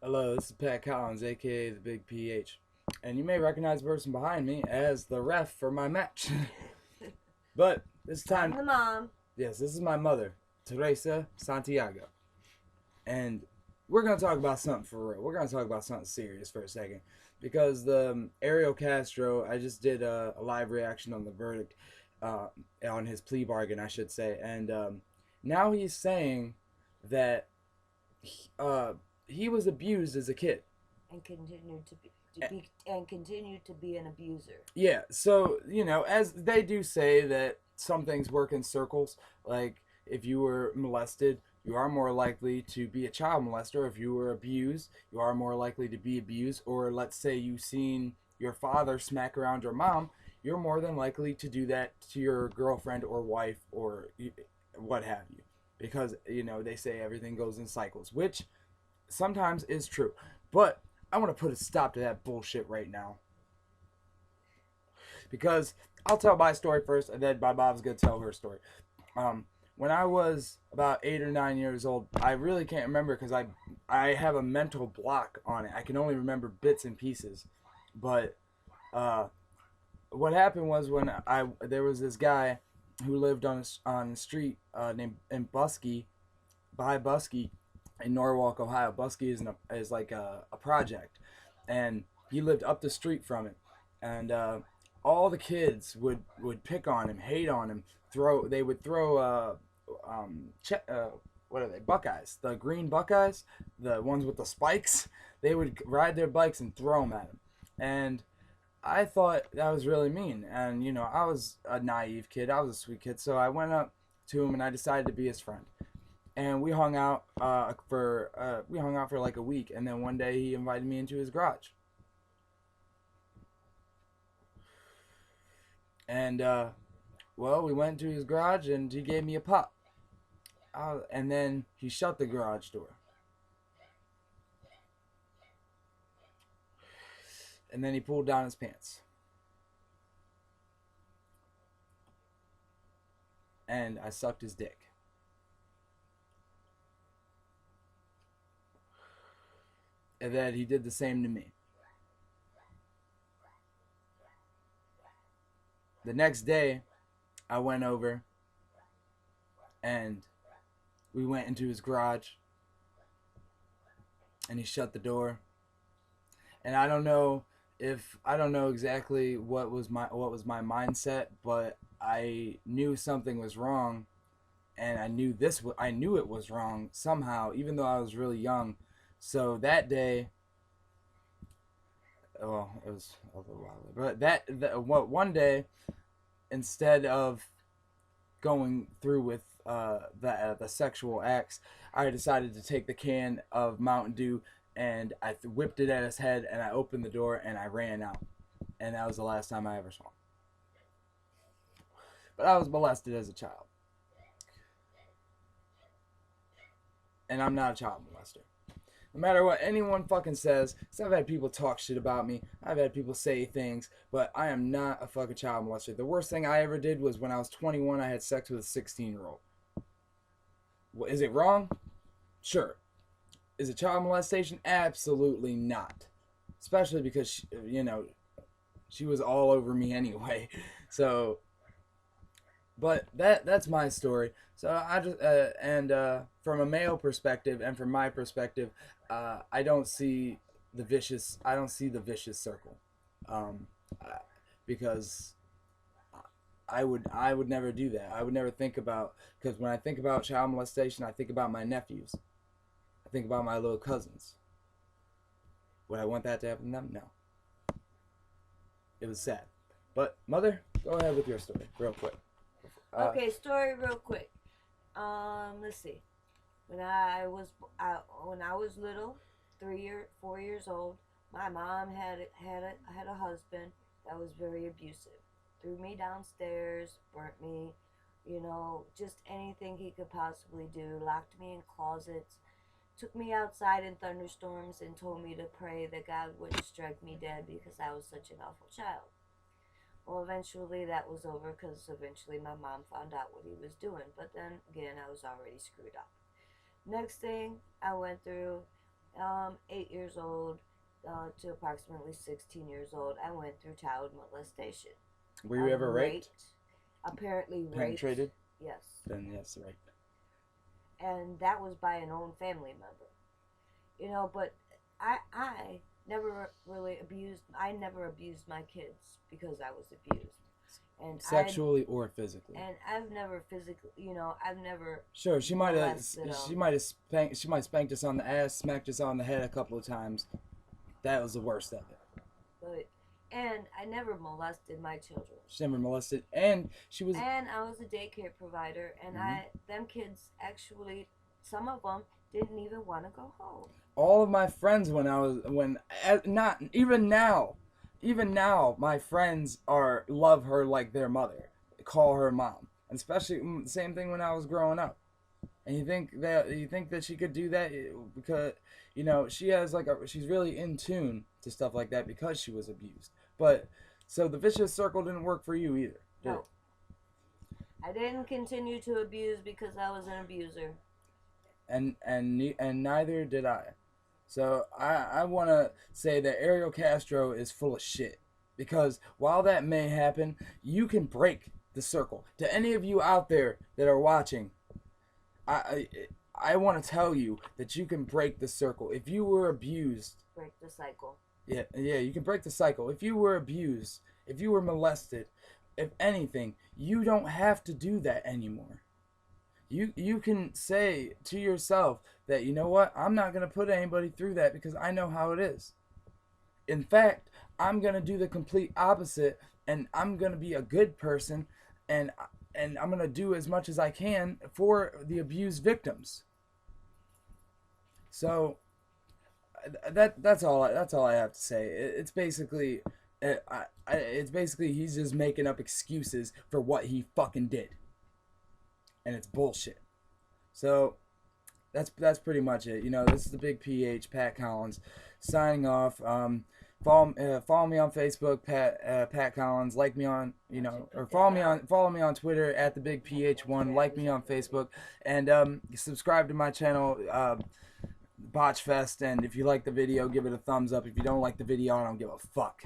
Hello, this is Pat Collins, aka the Big PH. And you may recognize the person behind me as the ref for my match. But this I'm time, the mom. yes, this is my mother, Teresa Santiago. And we're going to talk about something for real. We're going to talk about something serious for a second. Because the Ariel Castro, I just did a live reaction on the verdict, on his plea bargain, I should say. And now he's saying that he was abused as a kid. And continue to be an abuser. Yeah, so, as they do say that some things work in circles, like if you were molested, you are more likely to be a child molester. If you were abused, you are more likely to be abused. Or let's say you've seen your father smack around your mom, you're more than likely to do that to your girlfriend or wife or what have you. Because, they say everything goes in cycles, which sometimes is true. But I want to put a stop to that bullshit right now. Because I'll tell my story first, and then my mom's gonna tell her story. Um, when I was about 8 or 9 years old, I really can't remember because I have a mental block on it. I can only remember bits and pieces. But uh, what happened was when I there was this guy who lived on the street named in Buskey, by Buskey, in Norwalk, Ohio. Buskey is like a project, and he lived up the street from it, and all the kids would pick on him, hate on him, throw what are they, Buckeyes, the green Buckeyes, the ones with the spikes. They would ride their bikes and throw them at him, and I thought that was really mean. And I was a naive kid, I was a sweet kid, so I went up to him and I decided to be his friend, and we hung out for like a week, and then one day he invited me into his garage, and well, we went to his garage and he gave me a pop, and then he shut the garage door, and then he pulled down his pants, and I sucked his dick, and then he did the same to me. The next day, I went over and we went into his garage, and he shut the door, and I don't know exactly what was my mindset, but I knew something was wrong, and I knew it was wrong somehow, even though I was really young. So that day, well, it was a little while later, but what one day, instead of going through with the sexual acts, I decided to take the can of Mountain Dew and I whipped it at his head, and I opened the door and I ran out, and that was the last time I ever saw him. But I was molested as a child, and I'm not a child molester. No matter what anyone fucking says, because I've had people talk shit about me, I've had people say things, but I am not a fucking child molester. The worst thing I ever did was when I was 21, I had sex with a 16-year-old. Is it wrong? Sure. Is it child molestation? Absolutely not. Especially because she was all over me anyway. So, but that's my story. So I just and from a male perspective and from my perspective, I don't see the vicious circle, um, because I would never do that. I would never think about, because when I think about child molestation, I think about my nephews. I think about my little cousins. Would I want that to happen to them? No. It was sad. But mother, go ahead with your story real quick. Okay, story real quick. Let's see. When when I was little, 4 years old, my mom had a husband that was very abusive. Threw me downstairs, burnt me, just anything he could possibly do. Locked me in closets, took me outside in thunderstorms, and told me to pray that God wouldn't strike me dead because I was such an awful child. Well, eventually that was over because eventually my mom found out what he was doing. But then again, I was already screwed up. Next thing I went through, 8 years old to approximately 16 years old, I went through child molestation. Were you ever raped? Apparently raped. Penetrated? Yes. Then yes, rape. And that was by an own family member. You know, but I never really abused. I never abused my kids because I was abused. And Sexually or physically. And I've never physically, you know, I've never. Sure, she might have molested spanked us on the ass, smacked us on the head a couple of times. That was the worst of it. But and I never molested my children. She never molested, and she was. And I was a daycare provider, and them kids actually, some of them didn't even want to go home. All of my friends not even now, my friends love her like their mother, call her mom, and especially same thing when I was growing up. And you think that she could do that because you know she has she's really in tune to stuff like that because she was abused. But so the vicious circle didn't work for you either. Did it? I didn't continue to abuse because I was an abuser. And neither did I. So I want to say that Ariel Castro is full of shit because while that may happen, you can break the circle. To any of you out there that are watching, I want to tell you that you can break the circle. If you were abused, break the cycle. Yeah, you can break the cycle. If you were abused, if you were molested, if anything, you don't have to do that anymore. You can say to yourself that, you know what, I'm not going to put anybody through that because I know how it is. In fact, I'm going to do the complete opposite, and I'm going to be a good person, and I'm going to do as much as I can for the abused victims. So that's all I have to say. It's basically he's just making up excuses for what he fucking did. And it's bullshit. So that's pretty much it. You know, this is the Big PH, Pat Collins, signing off. Follow me on Facebook, Pat Collins. Like me on, you know, or follow me on Twitter at the Big PH1. Like me on Facebook, and subscribe to my channel, Botchfest. And if you like the video, give it a thumbs up. If you don't like the video, I don't give a fuck.